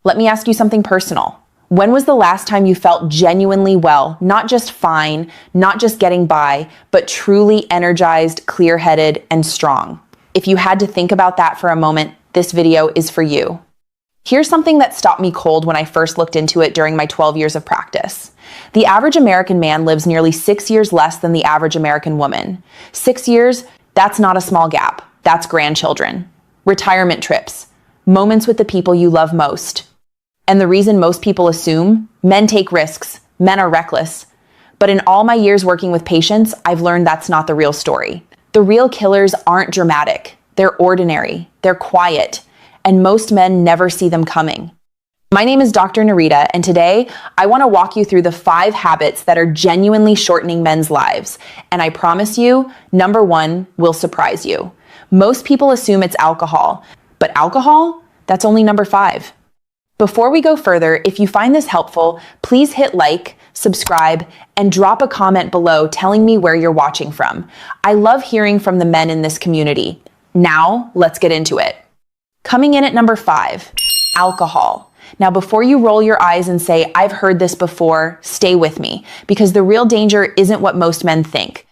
Let me ask you something personal. When was the last time you felt genuinely well, not just fine, not just getting by, but truly energized, clear-headed, and strong? If you had to think about that for a moment, this video is for you. Here's something that stopped me cold when I first looked into it during my 12 years of practice. The average American man lives nearly 6 years less than the average American woman. 6 years, that's not a small gap. That's grandchildren, retirement trips, moments with the people you love most. And the reason most people assume men take risks, men are reckless. But in all my years working with patients, I've learned that's not the real story. The real killers aren't dramatic. They're ordinary, they're quiet, and most men never see them coming. My name is Dr. Nerita, and today I want to walk you through the 5 habits that are genuinely shortening men's lives. And I promise you, number 1 will surprise you. Most people assume it's alcohol, but alcohol? That's only number 5. Before we go further, if you find this helpful, please hit like, subscribe, and drop a comment below telling me where you're watching from. I love hearing from the men in this community. Now, let's get into it. Coming in at number 5, alcohol. Now, before you roll your eyes and say, I've heard this before, stay with me, because the real danger isn't what most men think.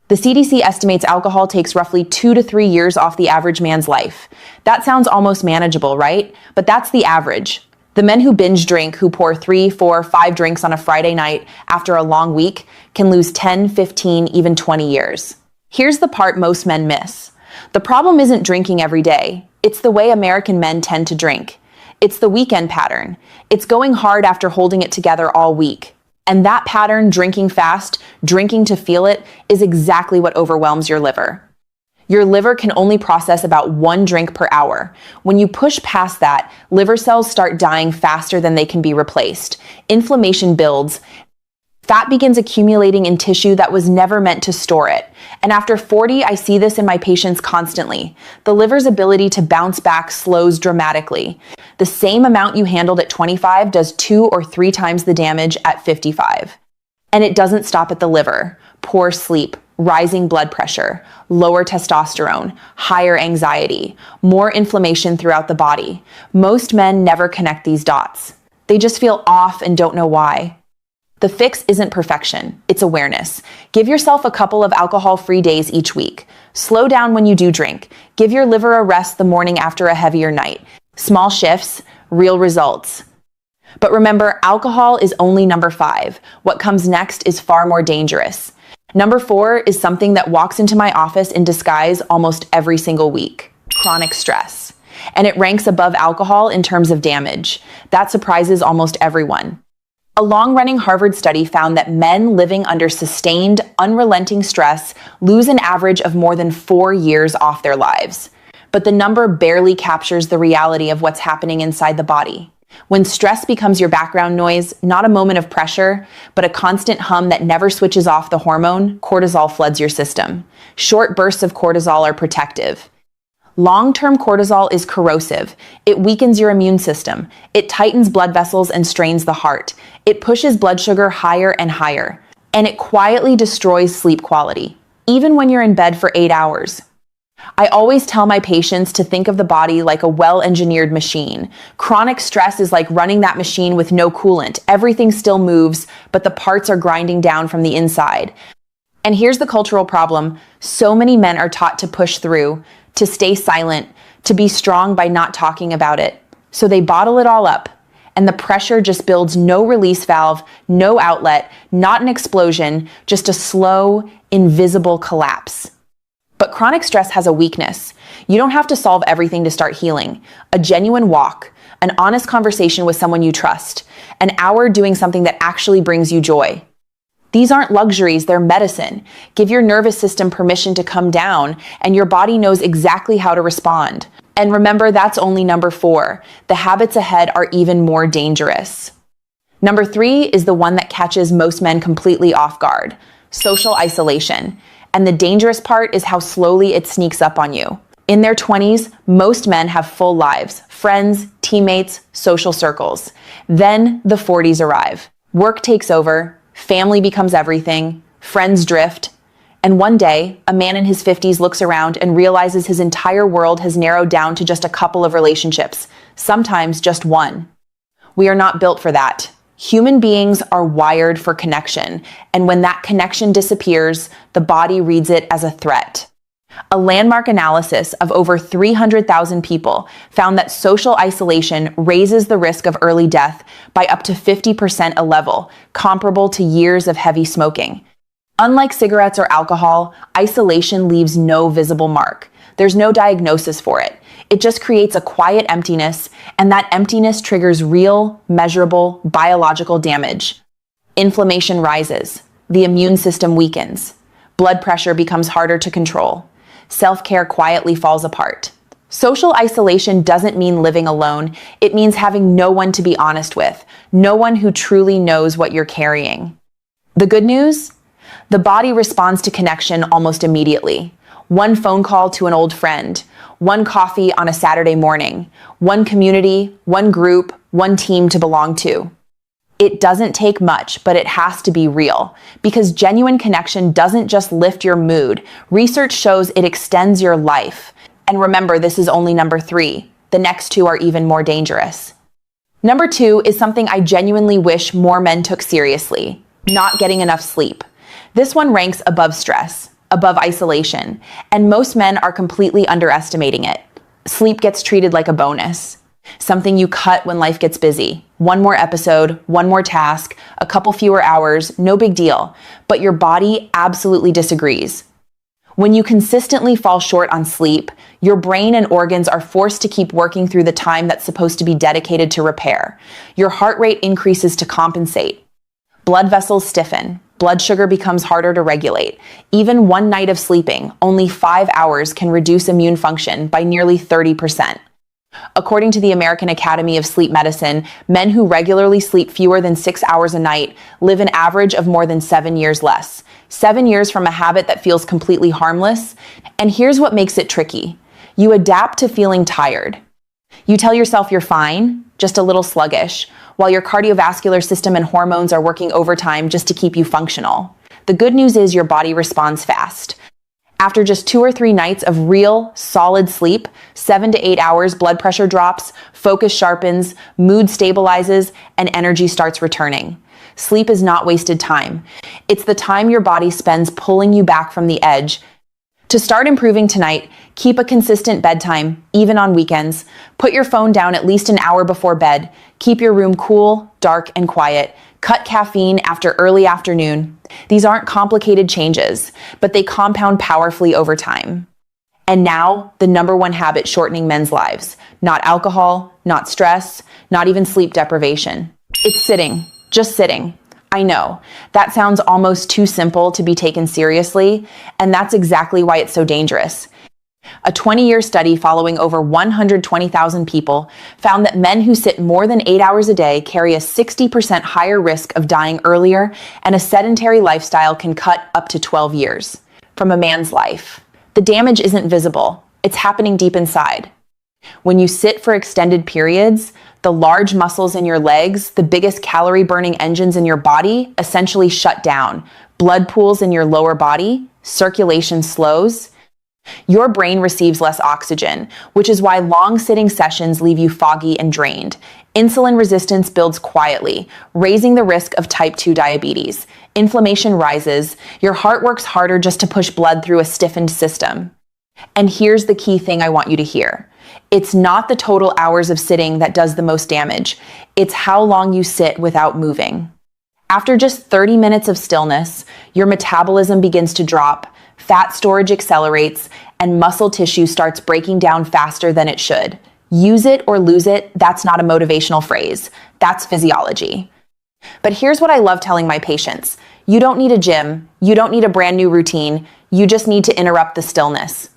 The CDC estimates alcohol takes roughly 2 to 3 years off the average man's life. That sounds almost manageable, right? But that's the average. The men who binge drink, who pour 3, 4, 5 drinks on a Friday night after a long week, can lose 10, 15, even 20 years. Here's the part most men miss. The problem isn't drinking every day. It's the way American men tend to drink. It's the weekend pattern. It's going hard after holding it together all week. And that pattern, drinking fast, drinking to feel it, is exactly what overwhelms your liver. Your liver can only process about 1 drink per hour. When you push past that, liver cells start dying faster than they can be replaced. Inflammation builds. Fat begins accumulating in tissue that was never meant to store it. And after 40, I see this in my patients constantly. The liver's ability to bounce back slows dramatically. The same amount you handled at 25 does 2 or 3 times the damage at 55. And it doesn't stop at the liver. Poor sleep, rising blood pressure, lower testosterone, higher anxiety, more inflammation throughout the body. Most men never connect these dots. They just feel off and don't know why. The fix isn't perfection, it's awareness. Give yourself a couple of alcohol-free days each week. Slow down when you do drink. Give your liver a rest the morning after a heavier night. Small shifts, real results. But remember, alcohol is only number 5. What comes next is far more dangerous. Number 4 is something that walks into my office in disguise almost every single week: chronic stress. And it ranks above alcohol in terms of damage. That surprises almost everyone. A long-running Harvard study found that men living under sustained, unrelenting stress lose an average of more than 4 years off their lives. But the number barely captures the reality of what's happening inside the body. When stress becomes your background noise, not a moment of pressure, but a constant hum that never switches off the hormone, cortisol floods your system. Short bursts of cortisol are protective. Long-term cortisol is corrosive. It weakens your immune system. It tightens blood vessels and strains the heart. It pushes blood sugar higher and higher. And it quietly destroys sleep quality, even when you're in bed for 8 hours. I always tell my patients to think of the body like a well-engineered machine. Chronic stress is like running that machine with no coolant. Everything still moves, but the parts are grinding down from the inside. And here's the cultural problem. So many men are taught to push through, to stay silent, to be strong by not talking about it. So they bottle it all up, and the pressure just builds no release valve, no outlet, not an explosion, just a slow, invisible collapse. But chronic stress has a weakness. You don't have to solve everything to start healing. A genuine walk, an honest conversation with someone you trust, an hour doing something that actually brings you joy. These aren't luxuries, they're medicine. Give your nervous system permission to come down, and your body knows exactly how to respond. And remember, that's only number 4. The habits ahead are even more dangerous. Number 3 is the one that catches most men completely off guard: social isolation. And the dangerous part is how slowly it sneaks up on you. In their 20s, most men have full lives: friends, teammates, social circles. Then the 40s arrive. Work takes over, family becomes everything, friends drift, and one day, a man in his 50s looks around and realizes his entire world has narrowed down to just a couple of relationships, sometimes just one. We are not built for that. Human beings are wired for connection, and when that connection disappears, the body reads it as a threat. A landmark analysis of over 300,000 people found that social isolation raises the risk of early death by up to 50% a level, comparable to years of heavy smoking. Unlike cigarettes or alcohol, isolation leaves no visible mark. There's no diagnosis for it. It just creates a quiet emptiness, and that emptiness triggers real, measurable, biological damage. Inflammation rises. The immune system weakens. Blood pressure becomes harder to control. Self-care quietly falls apart. Social isolation doesn't mean living alone. It means having no one to be honest with, no one who truly knows what you're carrying. The good news? The body responds to connection almost immediately. One phone call to an old friend, one coffee on a Saturday morning, one community, one group, one team to belong to. It doesn't take much, but it has to be real, because genuine connection doesn't just lift your mood. Research shows it extends your life. And remember, this is only number 3. The next 2 are even more dangerous. Number 2 is something I genuinely wish more men took seriously: not getting enough sleep. This one ranks above stress, above isolation, and most men are completely underestimating it. Sleep gets treated like a bonus. Something you cut when life gets busy. One more episode, one more task, a couple fewer hours, no big deal. But your body absolutely disagrees. When you consistently fall short on sleep, your brain and organs are forced to keep working through the time that's supposed to be dedicated to repair. Your heart rate increases to compensate. Blood vessels stiffen. Blood sugar becomes harder to regulate. Even one night of sleeping, only 5 hours, can reduce immune function by nearly 30%. According to the American Academy of Sleep Medicine, men who regularly sleep fewer than 6 hours a night live an average of more than 7 years less. 7 years from a habit that feels completely harmless. And here's what makes it tricky. You adapt to feeling tired. You tell yourself you're fine, just a little sluggish, while your cardiovascular system and hormones are working overtime just to keep you functional. The good news is your body responds fast. After just 2 or 3 nights of real, solid sleep, 7 to 8 hours, blood pressure drops, focus sharpens, mood stabilizes, and energy starts returning. Sleep is not wasted time. It's the time your body spends pulling you back from the edge. To start improving tonight, keep a consistent bedtime, even on weekends. Put your phone down at least an hour before bed. Keep your room cool, dark, and quiet. Cut caffeine after early afternoon. These aren't complicated changes, but they compound powerfully over time. And now, the number 1 habit shortening men's lives. Not alcohol, not stress, not even sleep deprivation. It's sitting. Just sitting. I know, that sounds almost too simple to be taken seriously, and that's exactly why it's so dangerous. A 20-year study following over 120,000 people found that men who sit more than 8 hours a day carry a 60% higher risk of dying earlier, and a sedentary lifestyle can cut up to 12 years from a man's life. The damage isn't visible. It's happening deep inside. When you sit for extended periods, the large muscles in your legs, the biggest calorie-burning engines in your body, essentially shut down. Blood pools in your lower body, circulation slows. Your brain receives less oxygen, which is why long sitting sessions leave you foggy and drained. Insulin resistance builds quietly, raising the risk of type 2 diabetes. Inflammation rises. Your heart works harder just to push blood through a stiffened system. And here's the key thing I want you to hear. It's not the total hours of sitting that does the most damage. It's how long you sit without moving. After just 30 minutes of stillness, your metabolism begins to drop, fat storage accelerates, and muscle tissue starts breaking down faster than it should. Use it or lose it, that's not a motivational phrase. That's physiology. But here's what I love telling my patients. You don't need a gym. You don't need a brand new routine. You just need to interrupt the stillness.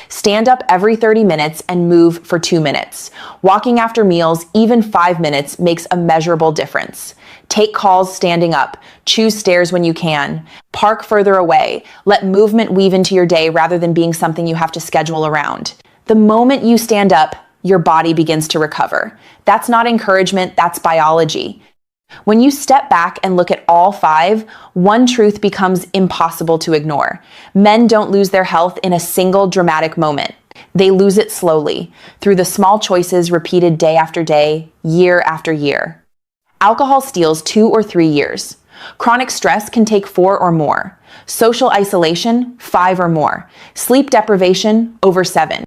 Stand up every 30 minutes and move for 2 minutes. Walking after meals, even 5 minutes, makes a measurable difference. Take calls standing up. Choose stairs when you can. Park further away. Let movement weave into your day rather than being something you have to schedule around. The moment you stand up, your body begins to recover. That's not encouragement, that's biology. When you step back and look at all 5, one truth becomes impossible to ignore. Men don't lose their health in a single dramatic moment. They lose it slowly, through the small choices repeated day after day, year after year. Alcohol steals 2 or 3 years. Chronic stress can take 4 or more. Social isolation, 5 or more. Sleep deprivation, over 7.